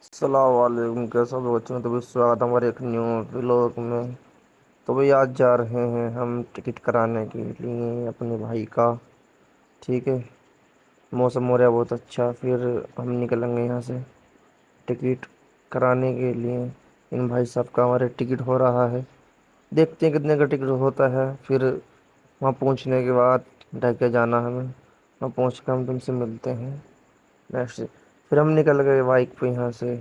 السلام علیکم، کیسا بھی بچوں تو بھی سوات ہمارے ایک نیو ولاگ میں۔ تو بھئی آج جا رہے ہیں ہم ٹکٹ کرانے کے لیے اپنے بھائی کا۔ ٹھیک ہے، موسم ہو رہا ہے بہت اچھا، پھر ہم نکلیں گے یہاں سے ٹکٹ کرانے کے لیے۔ ان بھائی صاحب کا ہمارے ٹکٹ ہو رہا ہے، دیکھتے ہیں کتنے کا ٹکٹ ہوتا ہے، پھر وہاں پہنچنے کے بعد ڈہ کے جانا ہمیں، وہاں پہنچ کے ہم تم سے ملتے ہیں نیکسٹ۔ پھر ہم نکل گئے بائک پہ یہاں سے،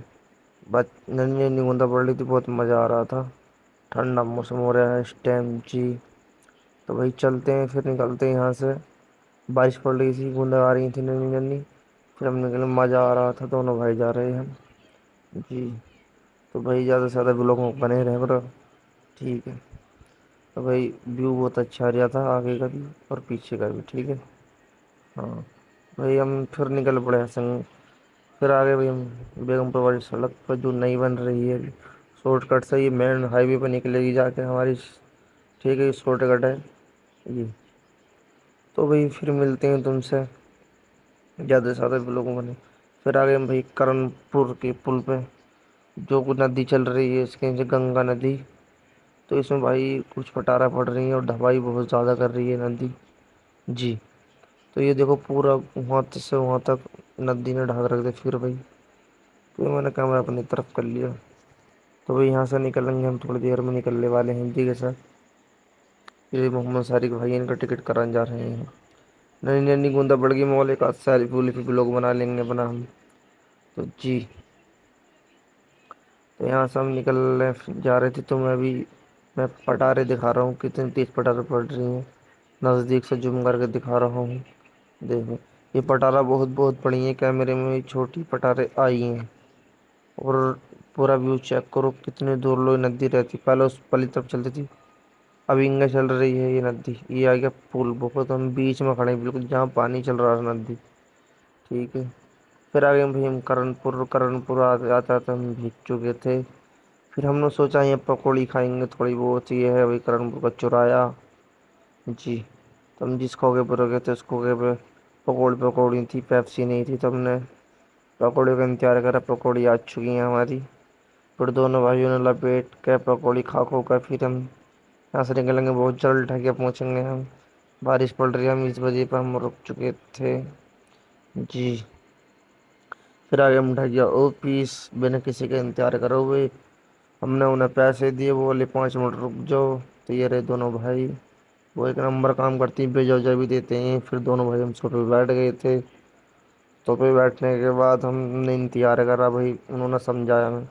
بس ننی ننی بوندا پڑ رہی تھی، بہت مزہ آ رہا تھا، ٹھنڈا موسم ہو رہا ہے اس ٹائم جی۔ تو وہی چلتے ہیں، پھر نکلتے ہیں یہاں سے، بارش پڑ رہی تھی، بوندیں آ رہی تھیں ننی ننی، پھر ہم نکلے، مزہ آ رہا تھا، دونوں بھائی جا رہے ہیں جی۔ تو بھائی زیادہ سے زیادہ لوگوں بنے رہے برا، ٹھیک ہے۔ تو بھائی ویو بہت اچھا آ رہا تھا آگے کا بھی اور پیچھے کا بھی، ٹھیک ہے ہاں۔ بھائی ہم پھر نکل پڑے ہیں سنگ، پھر آگے بھائی ہم بیگم پر والی سڑک پر جو نئی بن رہی ہے، شارٹ کٹ سے یہ مین ہائی وے پہ نکلے گی جا کے ہماری، ٹھیک ہے، یہ شارٹ کٹ ہے جی۔ تو بھائی پھر ملتے ہیں تم سے زیادہ سے زیادہ لوگوں بنے، پھر آگئے ہم بھائی کرن پور کے پل پہ، جو کچھ ندی چل رہی ہے اس کے نیچے گنگا ندی، تو اس میں بھائی کچھ پٹاریں پڑ رہی ہیں اور ڈھوائی بہت زیادہ کر رہی ہے ندی جی۔ تو یہ دیکھو پورا وہاں سے وہاں تک ندی نے ڈھانک رکھ دیا، پھر بھائی تو میں نے کیمرہ اپنی طرف کر لیا۔ تو بھائی یہاں سے نکلیں گے ہم، تھوڑی دیر میں نکلنے والے ہیں جی کے ساتھ، یہ محمد سارق بھائی ان کا ٹکٹ کرانے جا رہے ہیں۔ نئی نانی گوندا بڑ گئی مول ایک ساری پولی پھر لوگ بنا لیں گے اپنا ہم تو جی۔ تو یہاں سے ہم نکل جا رہے تھے، تو میں پٹارے دکھا رہا ہوں کتنی تیز پٹارے پڑ رہی ہیں، نزدیک سے زوم کر کے دکھا رہا ہوں، دیکھو یہ پٹارا بہت بہت بڑی ہیں، کیمرے میں چھوٹی پٹارے آئی ہیں، اور پورا ویو چیک کرو کتنی دور لوئی ندی رہتی، پہلے اس پلی طرف چلتی تھی، اب انگیں چل رہی ہے یہ ندی، یہ آ گیا پل، بہت ہم بیچ میں کھڑے ہیں بالکل جہاں پانی چل رہا ہے ندی، ٹھیک ہے۔ پھر آگئے بھائی ہم کرن پور آتے آتے ہم بھیگ چکے تھے، پھر ہم نے سوچا یہ پکوڑی کھائیں گے تھوڑی بہت، یہ ہے بھائی کرن پور کا چورایا جی۔ تو ہم جس کھوگے پہ رکے تھے اس کھوگے پہ پکوڑی تھی، پیپسی نہیں تھی، تو ہم نے پکوڑی کا انتظار کرا، پکوڑی آ چکی ہیں ہماری، پھر دونوں بھائیوں نے لپیٹ کے پکوڑی کھا کر پھر ہم یہاں سے نکلیں گے، بہت جلد ڈھکے پہنچیں گے ہم، بارش پڑ رہی ہے، ہم اس وجہ پہ ہم رک چکے تھے جی۔ پھر آگے ہم ڈھکیا او پیس بنا کسی کا انتظار کرے ہوئے، ہم نے انہیں پیسے دیے، وہ بولے 5 منٹ رک جاؤ، تو یہ رہے دونوں بھائی، وہ ایک نمبر کام کرتی ہیں، بھیجا وجا بھی دیتے ہیں۔ پھر دونوں بھائی ہم سوپے بیٹھ گئے تھے، سوپے بیٹھنے کے بعد ہم نے انتظار کرا بھائی، انہوں نے سمجھایا ہمیں،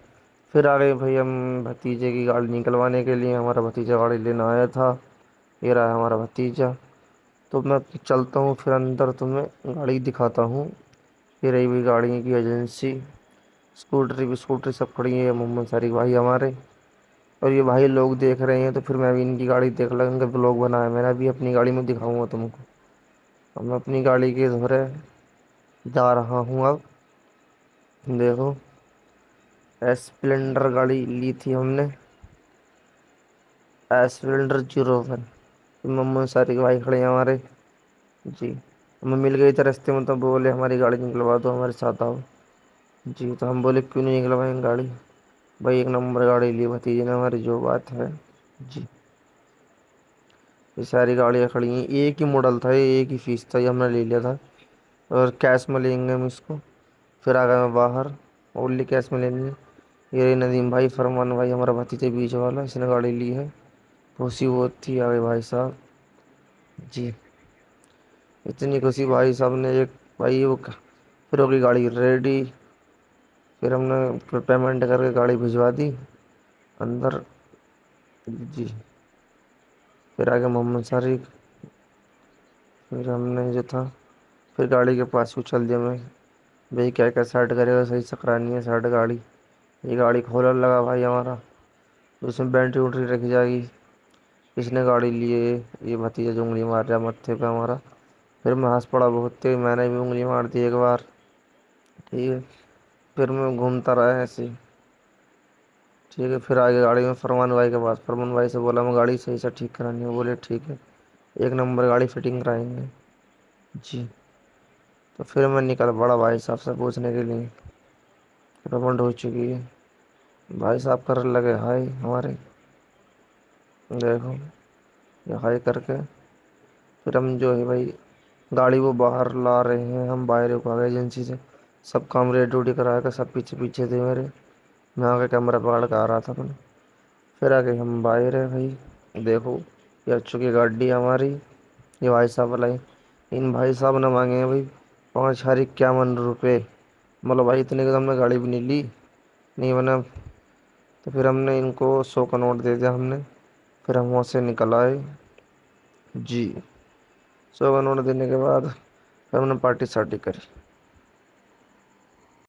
پھر آ گئے بھائی ہم بھتیجے کی گاڑی نکلوانے کے لیے، ہمارا بھتیجا گاڑی لینا آیا تھا، یہ رہا ہمارا بھتیجا۔ تو میں چلتا ہوں پھر اندر تمہیں گاڑی دکھاتا ہوں، یہ رہی ہوئی گاڑی کی ایجنسی، اسکوٹری سب کھڑی ہے، محمد سارق بھائی ہمارے، اور یہ بھائی لوگ دیکھ رہے ہیں، تو پھر میں بھی ان کی گاڑی دیکھ لوں گا، بلاگ بنایا میں نے بھی اپنی گاڑی میں دکھاؤں گا تم کو، اب میں اپنی گاڑی کے گھرے جا رہا ہوں، اب دیکھو اسپلینڈر گاڑی لی تھی ہم نے، اسپلینڈر 01، محمد سارق بھائی کھڑے ہیں ہمارے جی۔ ہمیں مل گئی تھی رستے میں، تو بولے ہماری گاڑی نکلوا دو، ہمارے ساتھ آؤ جی۔ تو ہم بولے کیوں نہیں نکلوائیں گاڑی، بھائی ایک نمبر گاڑی لی بھتیجے نے ہماری، جو بات ہے جی۔ یہ ساری گاڑیاں کھڑی ہیں، ایک ہی ماڈل تھا، ایک ہی فیس تھا، یہ ہم نے لے لیا تھا، اور کیش میں لیں گے ہم اس کو، پھر آ گئے میں باہر اونلی کیش میں لیں گے۔ یہ ندیم بھائی، فرمان بھائی ہمارا بھتیجا بیچ والا، اس نے گاڑی لی ہے، خوشی بہت تھی آگے بھائی صاحب جی، اتنی خوشی بھائی صاحب نے، ایک بھائی وہ پھر ہوگئی گاڑی ریڈی، پھر ہم نے پیمنٹ کر کے گاڑی بھجوا دی اندر جی۔ پھر آگے محمد سارق، پھر ہم نے جو تھا پھر گاڑی کے پاس کو چل دیا میں، بھائی کیا کیا سائڈ کرے گا، صحیح سکرانی ہے سائڈ گاڑی، یہ گاڑی کھولنے لگا بھائی ہمارا، اس میں بیٹری ووٹری رکھ جائے گی، اس نے گاڑی لیے، یہ بھتیجا جو انگلی مار رہا ہے ماتھے پہ ہمارا، پھر میں ہنس پڑا بہت تیز، میں نے بھی انگلی مار دی ایک بار، ٹھیک ہے، پھر میں گھومتا رہا ایسے ہی، ٹھیک ہے۔ پھر آگے گاڑی میں فرمان بھائی کے پاس، فرمان بھائی سے بولا میں گاڑی صحیح سے ٹھیک کرانی ہے، بولے ٹھیک ہے، ایک نمبر گاڑی فٹنگ کرائیں گے جی۔ تو پھر میں نکل پڑا بھائی صاحب سے پوچھنے کے لیے، پیمنٹ ہو چکی ہے، بھائی صاحب کر لگے ہائی ہمارے، دیکھو یہ ہائی کر کے پھر ہم جو ہے بھائی گاڑی وہ باہر لا رہے ہیں، ہم باہر کو آ گئے ایجنسی سے، سب کام ریڈی وڈی کرا کے سب پیچھے پیچھے تھے میرے، میں آ کے کیمرہ پکڑ کے آ رہا تھا اپنا، پھر آگے ہم باہر ہیں بھائی، دیکھو یہ چکی گاڑی ہماری، یہ بھائی صاحب لائی، ان بھائی صاحب نے مانگے ہیں بھائی 5,51 روپے، مطلب بھائی اتنے کے تو ہم نے گاڑی بھی نہیں لی، نہیں بنا، تو پھر ہم نے ان کو 100 کا نوٹ دے دیا ہم نے، پھر ہم وہاں سے نکل آئے جی، 100 کا نوٹ دینے کے بعد پھر ہم نے پارٹی سارٹی کری،